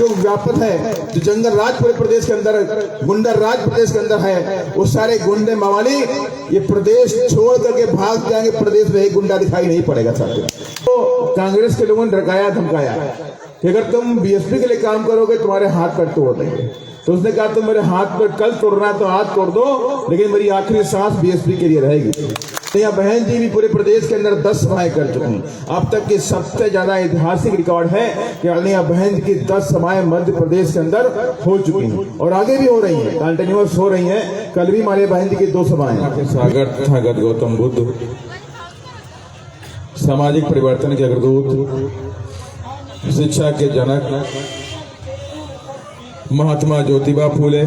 जो व्यापक है, जो जंगल राज पूरे प्रदेश के अंदर, गुंडा राज प्रदेश के अंदर है, वो सारे गुंडे मवाली ये प्रदेश छोड़ करके भाग जाएंगे। प्रदेश में एक गुंडा दिखाई नहीं पड़ेगा साथियों। तो कांग्रेस के लोगों ने डराया धमकाया कि अगर तुम बीएसपी के लिए काम करोगे तुम्हारे हाथ पैर तोड़ देंगे। तो उसने कहा तुम मेरे हाथ पर कल तोड़ना है तो हाथ तोड़ दो, लेकिन मेरी आखिरी सांस बीएसपी के लिए रहेगी। यहाँ बहन जी भी पूरे प्रदेश के अंदर 10 सभाएं कर चुकी हैं। अब तक की सबसे ज्यादा ऐतिहासिक रिकॉर्ड है कि अलिया बहन जी की 10 सभाएं मध्य प्रदेश के अंदर हो चुकी हैं और आगे भी हो रही हैं, कंटिन्यूअस हो रही हैं। कल भी मालिया बहन जी की 2 सभाएं। सागर तथागत गौतम बुद्ध, सामाजिक परिवर्तन के अग्रदूत, शिक्षा के जनक महात्मा ज्योतिबा फूले,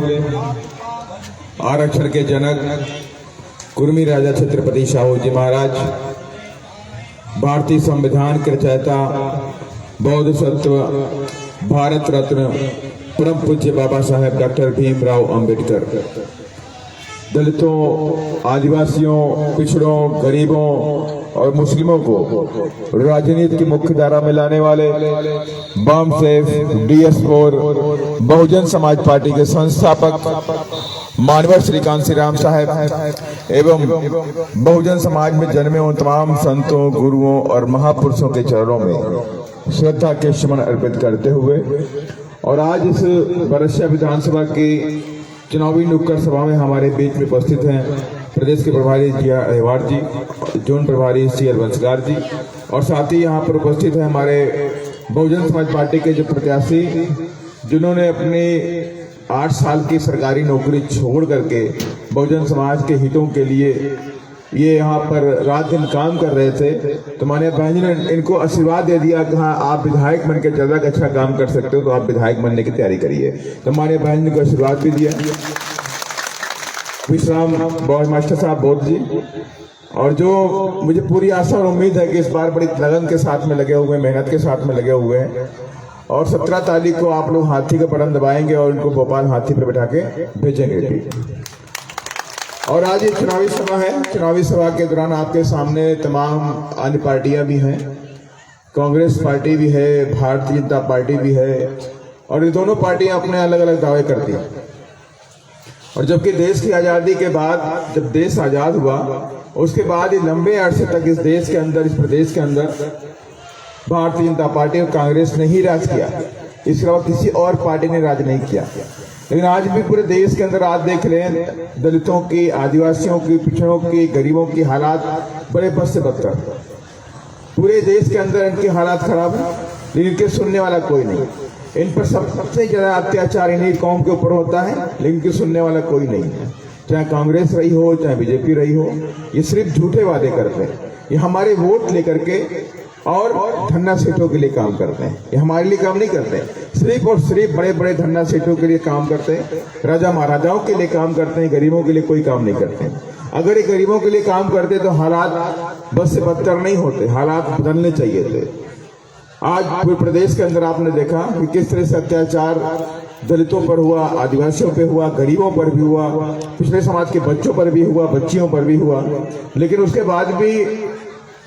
आरक्षण के जनक कुर्मी राजा छत्रपति शाहू जी महाराज, भारतीय संविधान के रचयिता, बौद्ध सत्व, भारत रत्न परम पूज्य बाबा साहेब डॉक्टर भीमराव अंबेडकर, दलितों, आदिवासियों, पिछड़ों, गरीबों और मुस्लिमों को राजनीति की मुख्य धारा में लाने वाले बम safe DS4 Bahujan Samaj party के संस्थापक मानवर श्रीकांत श्री राम साहब एवं बहुजन समाज में जन्मे उन तमाम संतों, गुरुओं और महापुरुषों के चरणों में श्रद्धा के सुमन अर्पित करते हुए और आज इस बरसिया विधानसभा की चुनावी नुक्कड़ सभा में हमारे बीच में उपस्थित हैं प्रदेश के प्रभारी जिया अहिवार जी, जोन प्रभारी CR वंशगार जी और साथ ही यहाँ पर उपस्थित है हमारे बहुजन समाज पार्टी के जो प्रत्याशी जिन्होंने अपनी 8 साल की सरकारी नौकरी छोड़ करके बहुजन समाज के हितों के लिए ये यहाँ पर रात दिन काम कर रहे थे। तो माननीय बहन जी ने इनको आशीर्वाद दे दिया कि हाँ आप विधायक बन के ज्यादा अच्छा काम कर सकते हो, तो आप विधायक बनने की तैयारी करिए। तो माननीय बहन जी को आशीर्वाद भी दिया। विश्राम बॉय मास्टर साहब बौद्ध जी, और जो मुझे पूरी आशा और उम्मीद है कि इस बार बड़ी लगन के साथ में लगे हुए, मेहनत के साथ में लगे हुए हैं और 17 तारीख को आप लोग हाथी का बटन दबाएंगे और उनको भोपाल हाथी पर बैठा के भेजेंगे भी। और आज ये चुनावी सभा है। चुनावी सभा के दौरान आपके सामने तमाम अन्य पार्टियां भी हैं, कांग्रेस पार्टी भी है, भारतीय जनता पार्टी भी है और ये दोनों पार्टियां अपने अलग अलग दावे करती हैं। और जबकि देश की आज़ादी के बाद, जब देश आज़ाद हुआ उसके बाद ये लंबे अरसे तक इस देश के अंदर, इस प्रदेश के अंदर भारतीय जनता पार्टी और कांग्रेस ने ही राज किया, इसके अलावा किसी और पार्टी ने राज नहीं किया। लेकिन आज भी पूरे देश के अंदर आज देख रहे हैं दलितों की, आदिवासियों की, पिछड़ों की, गरीबों की हालात बड़े बद से बदतर। पूरे देश के अंदर इनके हालात खराब है, लेकिन इनके सुनने वाला कोई नहीं। इन पर सबसे ज्यादा अत्याचार इन्हीं कौम के ऊपर होता है, लेकिन इनके सुनने वाला कोई नहीं है। चाहे कांग्रेस रही हो, चाहे बीजेपी रही हो, ये सिर्फ झूठे वादे करते हैं। ये हमारे वोट लेकर के और धन्ना सीटों के लिए काम करते हैं। ये हमारे लिए काम नहीं करते, सिर्फ और सिर्फ बड़े बड़े धन्ना सीटों के लिए काम करते हैं, राजा महाराजाओं के लिए काम करते हैं, गरीबों के लिए कोई काम नहीं करते। अगर ये गरीबों के लिए काम करते तो हालात बस से बदतर नहीं होते, हालात बदलने चाहिए थे। आज पूरे प्रदेश के अंदर आपने देखा कि किस तरह से अत्याचार दलितों पर हुआ, आदिवासियों पे हुआ, गरीबों पर भी हुआ, पिछड़े समाज के बच्चों पर भी हुआ, बच्चियों पर भी हुआ। लेकिन उसके बाद भी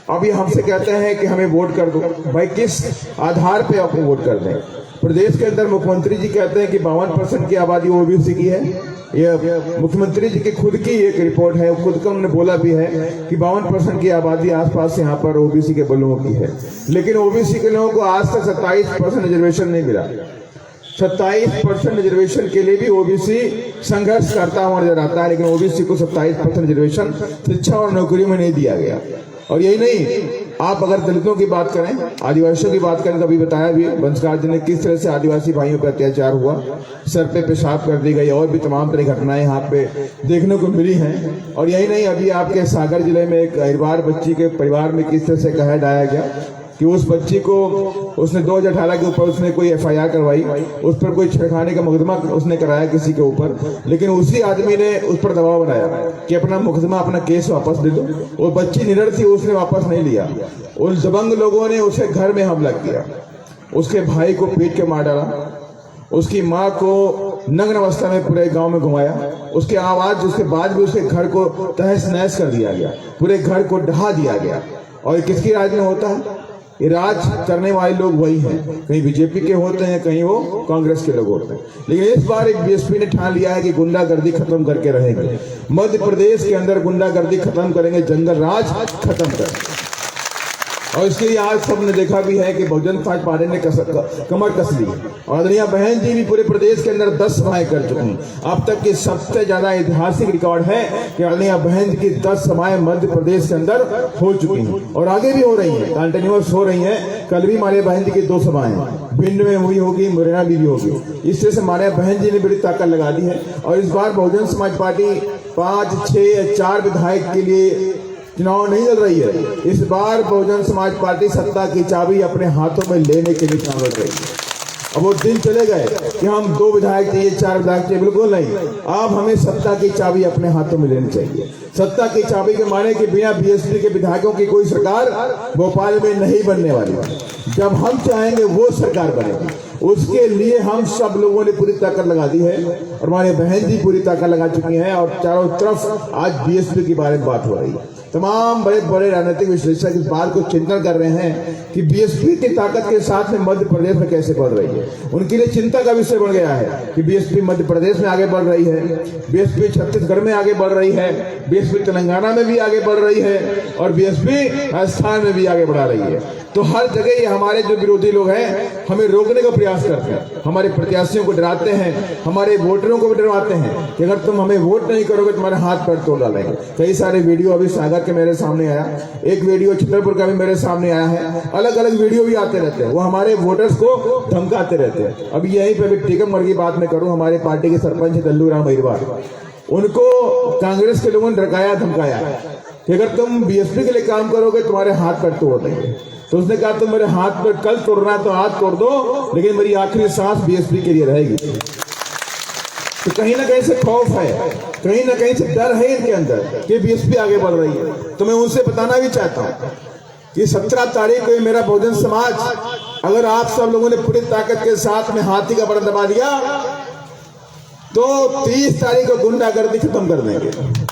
अभी हमसे कहते हैं कि हमें वोट कर दो। भाई किस आधार पे आप वोट कर दें? प्रदेश के अंदर मुख्यमंत्री जी कहते हैं कि 52% की आबादी ओबीसी की है। ये मुख्यमंत्री जी की खुद की एक रिपोर्ट है, खुद का उन्होंने बोला भी है कि 52% की आबादी आसपास यहाँ पर ओबीसी के लोगों की है। लेकिन ओबीसी के लोगों को आज तक 27% रिजर्वेशन नहीं मिला। 27% रिजर्वेशन के लिए भी ओबीसी संघर्ष करता हुआ नजर आता है, लेकिन ओबीसी को 27% रिजर्वेशन शिक्षा और नौकरियों में नहीं दिया गया। और यही नहीं, आप अगर दलितों की बात करें, आदिवासियों की बात करें, तो अभी बताया भी वंशगार जी ने किस तरह से आदिवासी भाइयों पर अत्याचार हुआ, सर पे पेशाब कर दी गई और भी तमाम तरह घटनाएं यहाँ पे देखने को मिली हैं। और यही नहीं, अभी आपके सागर जिले में एक अहिरवार बच्ची के परिवार में किस तरह से कहा डाया गया कि उस बच्ची को उसने 2018 के ऊपर उसने कोई FIR करवाई, उस पर कोई छेड़खानी का मुकदमा उसने कराया किसी के ऊपर, लेकिन उसी आदमी ने उस पर दबाव बनाया कि अपना मुकदमा, अपना केस वापस दे दो। वो बच्ची निडर थी, उसने वापस नहीं लिया। उन दबंग लोगों ने उसे घर में हमला किया, उसके भाई को पीट के मार डाला, उसकी माँ को नग्न अवस्था में पूरे गांव में घुमाया, उसके आवाज उसके बाद भी उसके घर को तहस नहस कर दिया गया, पूरे घर को ढहा दिया गया। और किसकी राज में होता है? ये राज करने वाले लोग वही हैं, कहीं बीजेपी के होते हैं, कहीं वो कांग्रेस के लोग होते हैं। लेकिन इस बार एक बीएसपी ने ठान लिया है कि गुंडागर्दी खत्म करके रहेंगे, मध्य प्रदेश के अंदर गुंडागर्दी खत्म करेंगे, जंगल राज खत्म करेंगे। और इसके लिए आज सबने देखा भी है कि बहुजन समाज पार्टी ने कमर कस ली और आदरणीय बहन जी भी पूरे प्रदेश के अंदर 10 सभाएं कर चुकी हैं। अब तक की सबसे ज्यादा ऐतिहासिक रिकॉर्ड है कि आदरणीय बहन जी की 10 सभाएं मध्य प्रदेश के अंदर हो चुकी हैं और आगे भी हो रही हैं, कंटिन्यूअस हो रही हैं। कल भी माननीय बहन जी की 2 सभाएं भिंड में हुई होगी, मुरैना भी होगी। इस तरह से माननीय बहन जी ने बड़ी ताकत लगा दी है और इस बार बहुजन समाज पार्टी 5, 6 या 4 विधायक के लिए चुनाव नहीं लड़ रही है। इस बार बहुजन समाज पार्टी सत्ता की चाबी अपने हाथों में लेने के लिए चुनाव लड़ रही है। अब वो दिन चले गए कि हम 2 विधायक चाहिए, 4 विधायक चाहिए, बिल्कुल नहीं। अब हमें सत्ता की चाबी अपने हाथों में लेनी चाहिए। सत्ता की चाबी के माने कि बिना बीएसपी के विधायकों की कोई सरकार भोपाल में नहीं बनने वाली। जब हम चाहेंगे वो सरकार बनेगी, उसके लिए हम सब लोगों ने पूरी ताकत लगा दी है और हमारे बहन जी पूरी ताकत लगा चुकी हैं और चारों तरफ आज बीएसपी के बारे में बात हो रही है। तमाम बड़े बड़े राजनीतिक विश्लेषक इस बात को चिंतन कर रहे हैं कि बीएसपी की ताकत के साथ में मध्य प्रदेश में कैसे बढ़ रही है। उनके लिए चिंता का विषय बन गया है कि बीएसपी मध्य प्रदेश में आगे बढ़ रही है, बीएसपी छत्तीसगढ़ में आगे बढ़ रही है, बीएसपी तेलंगाना में भी आगे बढ़ रही है और बीएसपी राजस्थान में भी आगे बढ़ा रही है। तो हर जगह ये हमारे जो विरोधी लोग हैं हमें रोकने का प्रयास करते हैं, हमारे प्रत्याशियों को डराते हैं, हमारे वोटरों को भी डरवाते हैं कि अगर तुम हमें वोट नहीं करोगे तुम्हारे हाथ पैर तोड़ डालेंगे। कई सारे वीडियो अभी सागर के मेरे सामने आया, एक वीडियो छतरपुर का भी मेरे सामने आया है, अलग अलग वीडियो भी आते रहते हैं, वो हमारे वोटर्स को धमकाते रहते हैं। अभी यहीं पे भी टीकमगढ़ की बात में करूं, हमारे पार्टी के सरपंच दल्लू राम अहिरवार, उनको कांग्रेस के लोगों ने डराया धमकाया कि अगर तुम बीएसपी के लिए काम करोगे तुम्हारे हाथ पैर तोड़ देंगे। तो उसने कहा तुम मेरे हाथ पर कल तोड़ना है तो हाथ तोड़ दो, लेकिन मेरी आखिरी सांस बीएसपी के लिए रहेगी। तो कहीं ना कहीं से खौफ है, कहीं ना कहीं से डर है इनके अंदर कि बीएसपी आगे बढ़ रही है। तो मैं उनसे बताना भी चाहता हूं कि 17 तारीख को मेरा बहुजन समाज, अगर आप सब लोगों ने पूरी ताकत के साथ में हाथी का बटन दबा दिया तो 30 तारीख को गुंडागर्दी खत्म कर देंगे।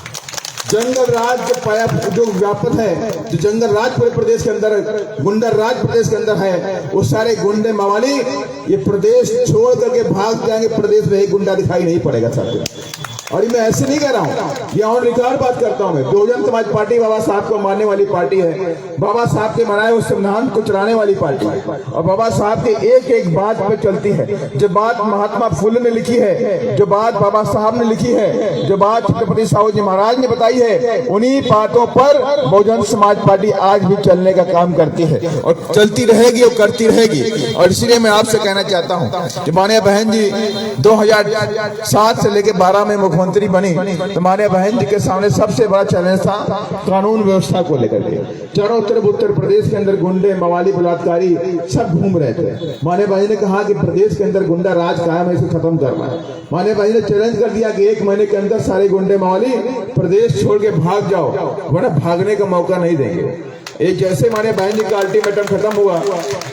जंगल राज जो पाया जो व्यापक है, जो जंगल राज पूरे प्रदेश के अंदर, गुंडा राज प्रदेश के अंदर है, वो सारे गुंडे मवाली ये प्रदेश छोड़ करके भाग जाएंगे। प्रदेश में एक गुंडा दिखाई नहीं पड़ेगा साथियों। और मैं ऐसे नहीं कह रहा हूं, ये ऑन रिकॉर्ड बात करता हूं मैं। बहुजन समाज पार्टी बाबा साहब को मानने वाली पार्टी है, बाबा साहब के बनाए हुए संविधान को चलाने वाली पार्टी है और बाबा साहब के एक एक बात पे चलती है। जो बात महात्मा फुले ने लिखी है, जो बात बाबा साहब ने लिखी है, जो बात छत्रपति साहू जी महाराज ने बताई है, उन्हीं बातों पर बहुजन समाज पार्टी आज भी चलने का काम करती है और चलती रहेगी और करती रहेगी। और इसलिए मैं आपसे कहना चाहता हूँ कि माननीय बहन जी 2007 से लेकर 12 में मुख्यमंत्री बनी तो माननीय बहन जी के सामने सबसे बड़ा चैलेंज था कानून व्यवस्था को लेकर के। चारों तरफ उत्तर प्रदेश के अंदर गुंडे मवाली बलात्कारी सब घूम रहे थे। माननीय बहन ने कहा कि प्रदेश के अंदर गुंडा राज कायम है, इसे खत्म करना है। माननीय बहन ने चैलेंज कर दिया कि 1 महीने के अंदर सारे गुंडे मवाली प्रदेश छोड़ के भाग जाओ, वरना भागने का मौका नहीं देंगे। एक जैसे माननीय बहन जी का अल्टीमेटम खत्म हुआ,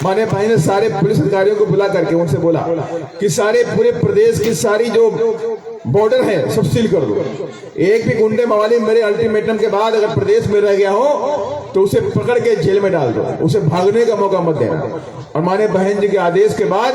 माननीय बहन ने सारे पुलिस अधिकारियों को बुला करके उनसे बोला कि सारे पूरे प्रदेश की सारी जो बॉर्डर है सब सील कर दो। एक भी गुंडे मवाली मेरे अल्टीमेटम के बाद अगर प्रदेश में रह गया हो तो उसे पकड़ के जेल में डाल दो, उसे भागने का मौका मत देना। और माननीय बहन जी के आदेश के बाद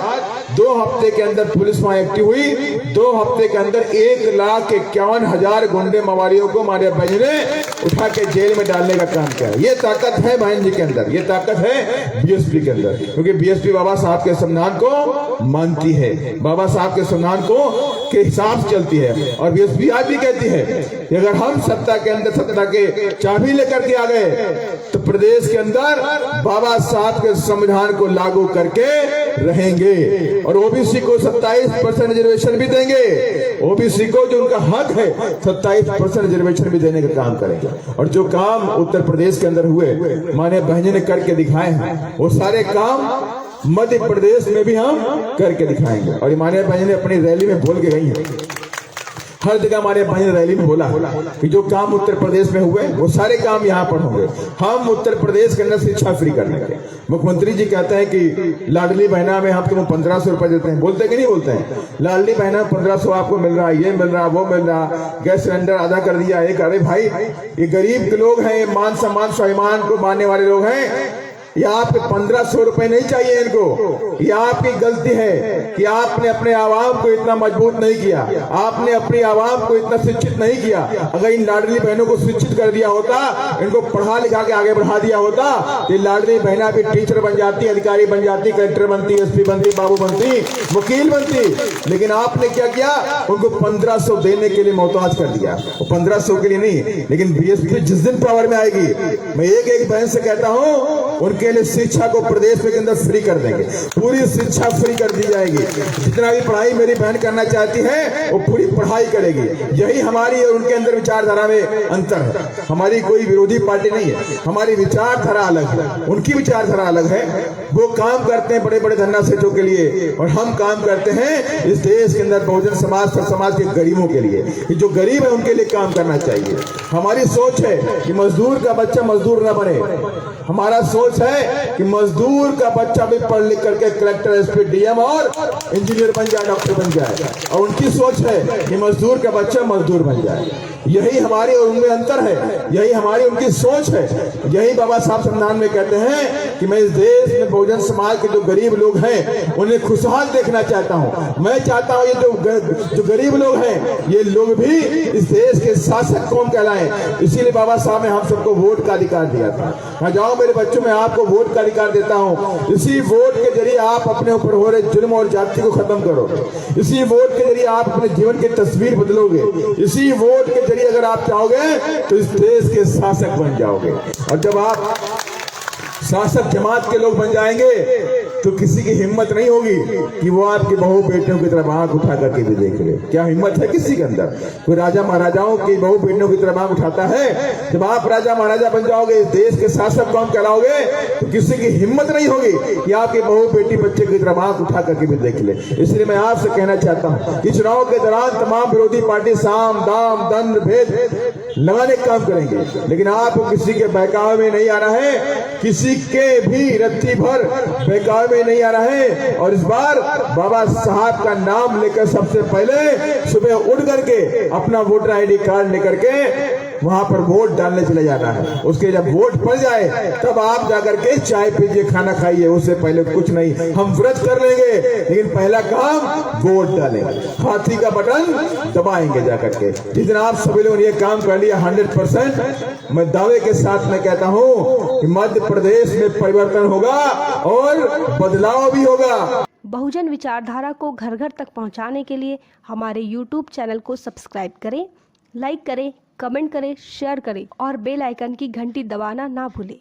2 हफ्ते के अंदर पुलिस वहां एक्टिव हुई। 2 हफ्ते के अंदर 1,51,000 गुंडे मवालियों को माननीय बहन जी ने उठा के जेल में डालने का काम किया। ये ताकत है बहन जी के अंदर, ये ताकत है बीएसपी के अंदर, क्योंकि बीएसपी बाबा साहब के संविधान को मानती है, बाबा साहब के संविधान को के हिसाब से चलती है। और बीएसपी आज भी कहती है कि अगर हम सत्ता के अंदर सत्ता के चाबी लेकर के आ गए तो प्रदेश के अंदर बाबा साहब के संविधान को लागू करके रहेंगे और ओबीसी को 27% रिजर्वेशन भी देंगे। ओबीसी को जो उनका हक है 27% रिजर्वेशन भी देने का काम करेंगे। और जो काम उत्तर प्रदेश के अंदर हुए माननीय बहन जी ने करके दिखाए हैं, वो सारे काम मध्य प्रदेश में भी हम करके दिखाएंगे। और माननीय बहन ने अपनी रैली में बोल के गई है, हर जगह हमारे बहन ने रैली में बोला कि जो काम उत्तर प्रदेश में हुए वो सारे काम यहाँ पर होंगे। हम उत्तर प्रदेश के अंदर शिक्षा फ्री कर देंगे। मुख्यमंत्री जी कहते हैं कि लाडली बहना में हम तुम 1500 रुपए देते हैं, बोलते कि नहीं बोलते हैं? लाडली बहना 1500 आपको मिल रहा है, ये मिल रहा, वो मिल रहा, गैस सिलेंडर आधा कर दिया। एक अरे भाई, ये गरीब के लोग हैं, मान सम्मान स्वाभिमान को मानने वाले लोग हैं, ये आपके 1500 रुपए नहीं चाहिए इनको। ये आपकी गलती है कि आपने अपने आवाम को इतना मजबूत नहीं किया, आपने अपनी आवाम को इतना शिक्षित नहीं किया। अगर इन लाडली बहनों को शिक्षित कर दिया होता, इनको पढ़ा लिखा के आगे बढ़ा दिया होता, तो ये लाडली बहना भी टीचर बन जाती, अधिकारी बन जाती, कलेक्टर बनती, एसपी बनती, बाबू बनती, वकील बनती। लेकिन आपने क्या किया, उनको 1500 देने के लिए मोहताज कर दिया। 1500 के लिए नहीं, लेकिन बीएसपी जिस दिन पावर में आएगी, मैं एक एक बहन से कहता हूं, उनके लिए शिक्षा को प्रदेश के अंदर फ्री कर देंगे, पूरी शिक्षा फ्री कर दी जाएगी। जितना भी पढ़ाई मेरी बहन करना चाहती है वो पूरी पढ़ाई करेगी। यही हमारी और उनके अंदर विचारधारा में अंतर है। हमारी कोई विरोधी पार्टी नहीं है, हमारी विचारधारा अलग है, उनकी विचारधारा अलग है। वो काम करते हैं बड़े बड़े धन्ना सेठों के लिए, और हम काम करते हैं इस देश के अंदर बहुजन समाज और समाज के गरीबों के लिए, कि जो गरीब है उनके लिए काम करना चाहिए। हमारी सोच है कि मजदूर का बच्चा मजदूर न बने। हमारा सोच है कि मजदूर का बच्चा भी पढ़ लिख करके कलेक्टर, एसपी, डीएम और इंजीनियर बन जाए, डॉक्टर बन जाए। और उनकी सोच है कि मजदूर का बच्चा मजदूर बन जाए। यही हमारी और उनमें अंतर है, यही हमारी उनकी सोच है। यही बाबा साहब संविधान में कहते हैं कि मैं इस देश में बहुजन समाज के जो गरीब लोग हैं उन्हें खुशहाल देखना चाहता हूं। मैं चाहता हूं ये जो गरीब लोग हैं, ये लोग भी इस देश के शासक कौन कहलाएं। इसीलिए बाबा साहब ने हम सबको वोट का अधिकार दिया था। मैं जाओ मेरे बच्चों, मैं आपको वोट का अधिकार देता हूं। इसी वोट के जरिए आप अपने ऊपर हो रहे जुल्म और जाति को खत्म करो। इसी वोट के जरिए आप अपने जीवन की तस्वीर बदलोगे। इसी वोट के जरिए अगर आप चाहोगे तो इस देश के शासक बन जाओगे। और जब आप शासक जमात के लोग बन जाएंगे तो किसी की हिम्मत नहीं होगी कि वो आपकी बहू बेटियों की तरफ आंख उठा करके भी देख ले। क्या हिम्मत है किसी के अंदर? कोई राजा महाराजाओं की बहू बेटियों की तरफ आंख उठाता है? जब आप राजा महाराजा बन जाओगे, इस देश के शासक कौन कहलाओगे, तो किसी की हिम्मत नहीं होगी कि आपकी बहू बेटी बच्चे की तरफ आंख उठा करके भी देख ले। इसलिए मैं आपसे कहना चाहता हूं कि चुनाव के दौरान तमाम विरोधी पार्टी साम दाम दंड भेद लगाने का काम करेंगे, लेकिन आपको किसी के बहकावे में नहीं आ रहा है, किसी के भी रत्ती भर बहकावे में नहीं आ रहा है। और इस बार बाबा साहब का नाम लेकर सबसे पहले सुबह उठ करके अपना वोटर आईडी कार्ड लेकर के वहां पर वोट डालने चले जाना है। उसके जब वोट पड़ जाए तब आप जाकर के चाय पीजिए, खाना खाइए, उससे पहले कुछ नहीं। हम व्रत कर लेंगे, लेकिन पहला काम वोट डालेंगे, हाथी का बटन दबाएंगे जाकर के। जिस दिन आप सभी लोगों ने ये काम कर लिया 100%, मैं दावे के साथ में कहता हूं कि मध्य प्रदेश में परिवर्तन होगा और बदलाव भी होगा। बहुजन विचारधारा को घर घर तक पहुंचाने के लिए हमारे YouTube चैनल को सब्सक्राइब करें, लाइक करें, कमेंट करें, शेयर करें और बेल आइकन की घंटी दबाना ना भूलें।